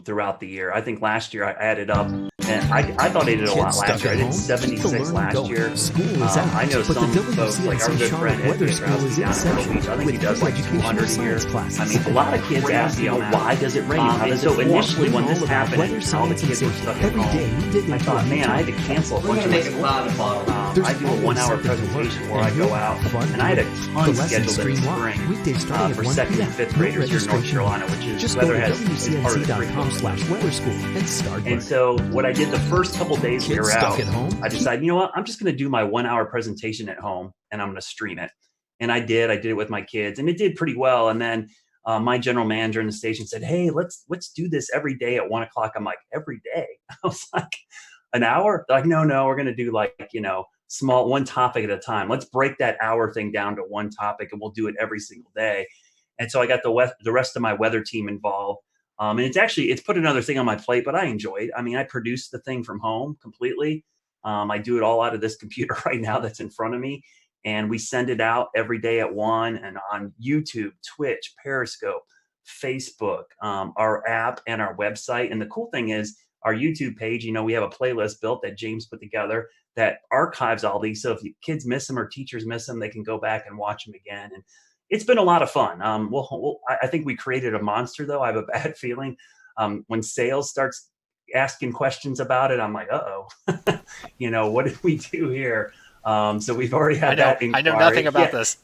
throughout the year. I think last year I added up, and I thought I did a lot last year. I did 76 last year. I know some folks, like our good friend Ed Pietrowski down in Myrtle Beach, I think he does like 200 a year. I mean, a lot of kids ask, you know, why does it rain? And so initially when this happened and all the kids were stuck at home, I thought, man, I had to cancel a bunch of my school. I do a 1-hour presentation where I go out, and I had a ton scheduled in the spring. For second and fifth graders here in North Carolina, which is weather has is part of the curriculum. And so what I did the first couple days we were out, I decided, you know what, I'm just going to do my 1-hour presentation at home, and I'm going to stream it. And I did it with my kids, and it did pretty well. And then my general manager in the station said, hey, let's do this every day at 1 o'clock. I'm like, every day? I was like, an hour? They're like, no, we're going to do like, you know, small, one topic at a time. Let's break that hour thing down to one topic, and we'll do it every single day. And so I got the rest of my weather team involved. And it's put another thing on my plate, but I enjoy it. I mean, I produce the thing from home completely. I do it all out of this computer right now that's in front of me. And we send it out every day at 1 and on YouTube, Twitch, Periscope, Facebook, our app, and our website. And the cool thing is our YouTube page, you know, we have a playlist built that James put together that archives all these. So if kids miss them or teachers miss them, they can go back and watch them again. And it's been a lot of fun. I think we created a monster, though. I have a bad feeling when sales starts asking questions about it, I'm like, uh-oh, you know, what did we do here? So we've already had that inquiry. I know nothing about this.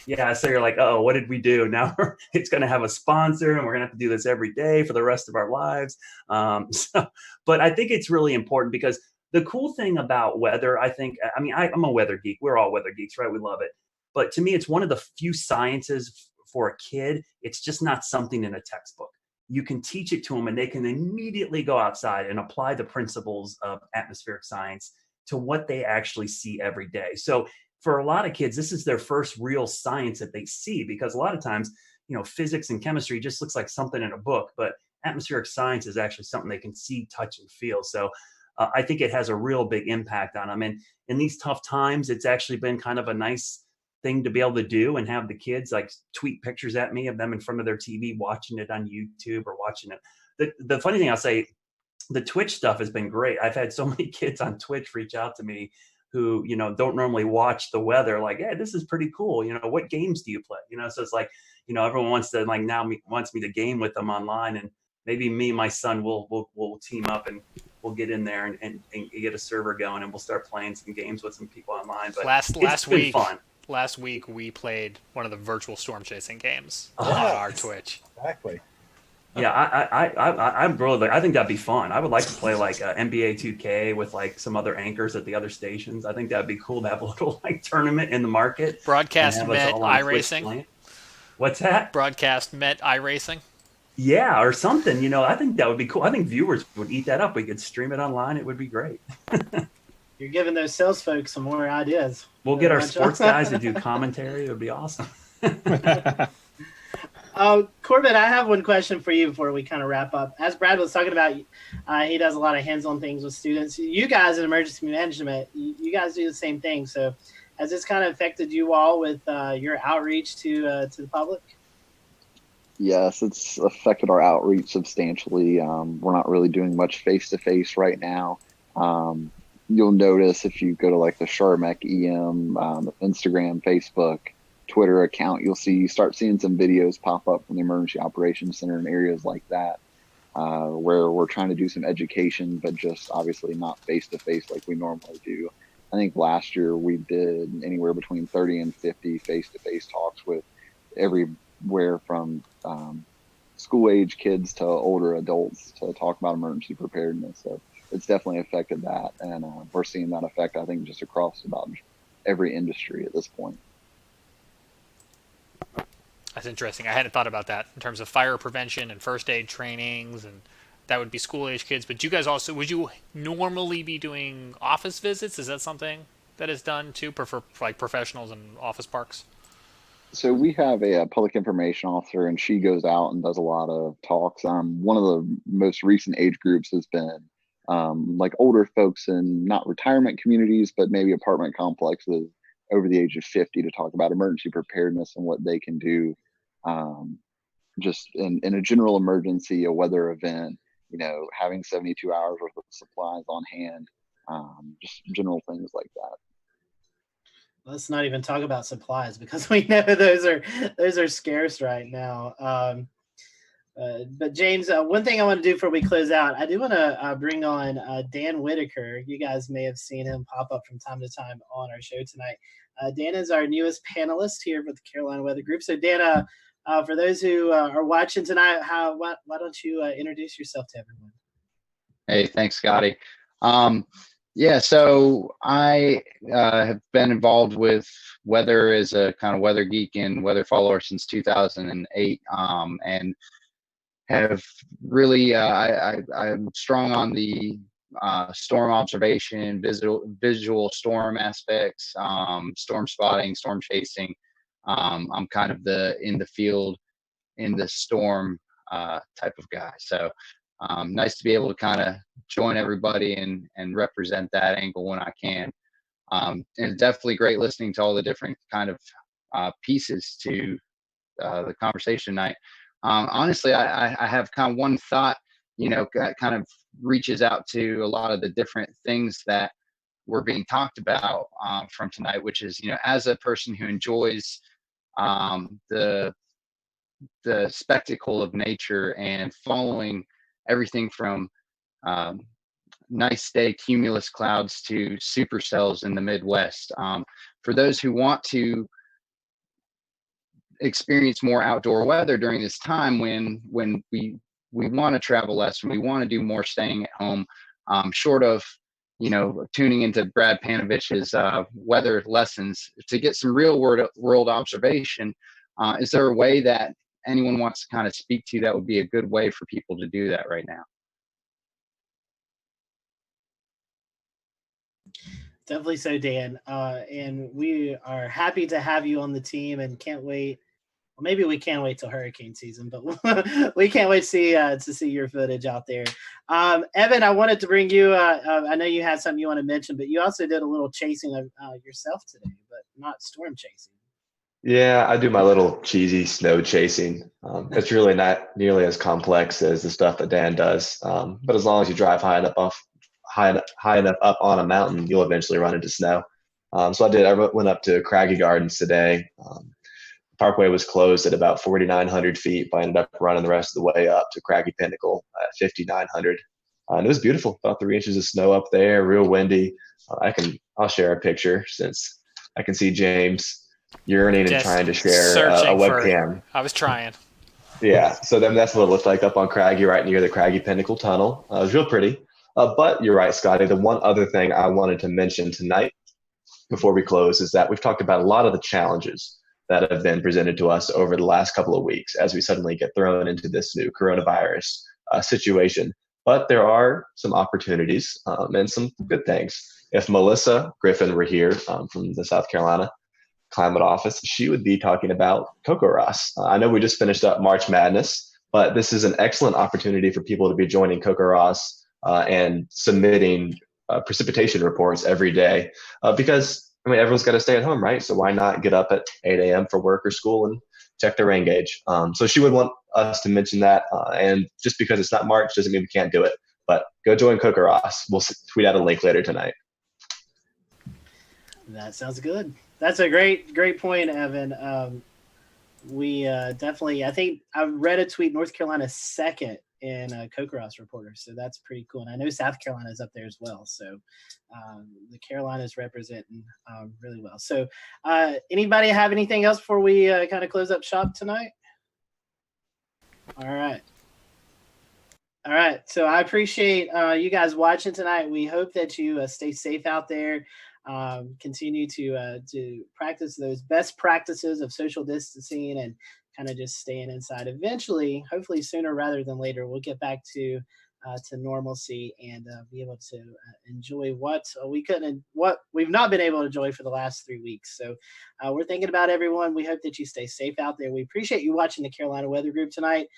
Yeah, so you're like, oh, what did we do? Now it's going to have a sponsor, and we're going to have to do this every day for the rest of our lives. But I think it's really important because the cool thing about weather, I'm a weather geek. We're all weather geeks, right? We love it. But to me, it's one of the few sciences for a kid. It's just not something in a textbook. You can teach it to them, and they can immediately go outside and apply the principles of atmospheric science to what they actually see every day. So for a lot of kids, this is their first real science that they see, because a lot of times, you know, physics and chemistry just looks like something in a book, but atmospheric science is actually something they can see, touch, and feel. So I think it has a real big impact on them. And in these tough times, it's actually been kind of a nice thing to be able to do and have the kids like tweet pictures at me of them in front of their TV, watching it on YouTube or watching it. The funny thing I'll say, the Twitch stuff has been great. I've had so many kids on Twitch reach out to me who, you know, don't normally watch the weather, like, hey, this is pretty cool. You know, what games do you play? You know, so it's like, you know, everyone wants to like wants me to game with them online, and maybe me and my son will team up and we'll get in there and get a server going, and we'll start playing some games with some people online. But last week we played one of the virtual storm chasing games on our Twitch. Exactly. Yeah, I think that'd be fun. I would like to play like NBA 2K with like some other anchors at the other stations. I think that'd be cool to have a little like tournament in the market. Broadcast Met iRacing. What's that? Broadcast Met iRacing. Yeah, or something. You know, I think that would be cool. I think viewers would eat that up. We could stream it online. It would be great. You're giving those sales folks some more ideas. We'll get our sports guys to do commentary. It would be awesome. Corbin, I have one question for you before we kind of wrap up. As Brad was talking about, he does a lot of hands-on things with students. You guys in emergency management, you guys do the same thing. So has this kind of affected you all with your outreach to the public? Yes, it's affected our outreach substantially. We're not really doing much face-to-face right now. You'll notice if you go to like the Charmec EM, Instagram, Facebook, Twitter account, you start seeing some videos pop up from the Emergency Operations Center in areas like that, where we're trying to do some education, but just obviously not face-to-face like we normally do. I think last year we did anywhere between 30 and 50 face-to-face talks with everywhere from school-age kids to older adults to talk about emergency preparedness. So it's definitely affected that, and we're seeing that effect, I think, just across about every industry at this point. That's interesting. I hadn't thought about that in terms of fire prevention and first aid trainings, and that would be school-age kids. But you guys also, would you normally be doing office visits? Is that something that is done too for like professionals in office parks? So we have a public information officer, and she goes out and does a lot of talks. One of the most recent age groups has been like older folks in not retirement communities, but maybe apartment complexes over the age of 50 to talk about emergency preparedness and what they can do just in a general emergency, a weather event, having 72 hours worth of supplies on hand, just general things like that. Let's not even talk about supplies, because we know those are scarce right now. But James, one thing I want to do before we close out, I do want to bring on Dan Whitaker. You guys may have seen him pop up from time to time on our show tonight. Dan is our newest panelist here with the Carolina Weather Group. So Dan, for those who are watching tonight, why don't you introduce yourself to everyone? Hey, thanks, Scotty. Yeah, so I have been involved with weather as a kind of weather geek and weather follower since 2008, and have really I'm strong on the storm observation, visual storm aspects, storm spotting, storm chasing. I'm kind of in the field, in the storm type of guy. So nice to be able to kind of join everybody and represent that angle when I can. And it's definitely great listening to all the different kind of pieces to the conversation tonight. Honestly, I have kind of one thought, kind of reaches out to a lot of the different things that were being talked about from tonight, which is, as a person who enjoys the spectacle of nature and following everything from nice day cumulus clouds to supercells in the Midwest. For those who want to experience more outdoor weather during this time when we want to travel less and we want to do more staying at home, short of tuning into Brad Panovich's weather lessons to get some real world observation, is there a way that anyone wants to kind of speak to that would be a good way for people to do that right now? Definitely so, Dan. And we are happy to have you on the team and can't wait. Well, maybe we can't wait till hurricane season, but we can't wait to see your footage out there. Evan, I wanted to bring you. I know you had something you want to mention, but you also did a little chasing of yourself today, but not storm chasing. Yeah, I do my little cheesy snow chasing. It's really not nearly as complex as the stuff that Dan does. But as long as you drive high enough up on a mountain, you'll eventually run into snow. So I went up to Craggy Gardens today. Parkway was closed at about 4,900 feet, but I ended up running the rest of the way up to Craggy Pinnacle at 5,900. And it was beautiful. About 3 inches of snow up there, real windy. I'll share a picture since I can see James yearning and trying to share a webcam. I was trying. Yeah, so then that's what it looked like up on Craggy, right near the Craggy Pinnacle Tunnel. It was real pretty. But you're right, Scotty. The one other thing I wanted to mention tonight before we close is that we've talked about a lot of the challenges that have been presented to us over the last couple of weeks as we suddenly get thrown into this new coronavirus situation. But there are some opportunities and some good things. If Melissa Griffin were here from the South Carolina Climate Office, she would be talking about CocoRoss. I know we just finished up March Madness, but this is an excellent opportunity for people to be joining CocoRoss and submitting precipitation reports every day because everyone's got to stay at home, right? So why not get up at 8 a.m. for work or school and check their rain gauge? So she would want us to mention that. And just because it's not March doesn't mean we can't do it. But go join CocoRoss. We'll tweet out a link later tonight. That sounds good. That's a great point, Evan. We definitely, I think I read a tweet, North Carolina's second in CocoRoss reporters, so that's pretty cool. And I know South Carolina is up there as well, so the Carolinas representing really well. So anybody have anything else before we kind of close up shop tonight? All right, so I appreciate you guys watching tonight. We hope that you stay safe out there. Continue to practice those best practices of social distancing and kind of just staying inside. Eventually, hopefully sooner rather than later, we'll get back to normalcy and be able to enjoy what we've not been able to enjoy for the last 3 weeks. So we're thinking about everyone. We hope that you stay safe out there. We appreciate you watching the Carolina Weather Group tonight.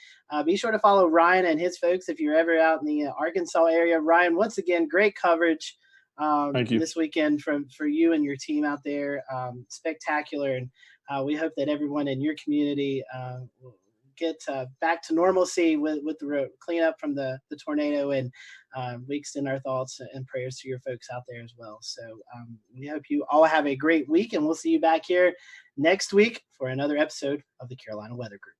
Be sure to follow Ryan and his folks if you're ever out in the Arkansas area. Ryan, once again, great coverage Thank you. this weekend for you and your team out there. Spectacular. And We hope that everyone in your community will get back to normalcy with the cleanup from the tornado, and we extend our thoughts and prayers to your folks out there as well. So we hope you all have a great week, and we'll see you back here next week for another episode of the Carolina Weather Group.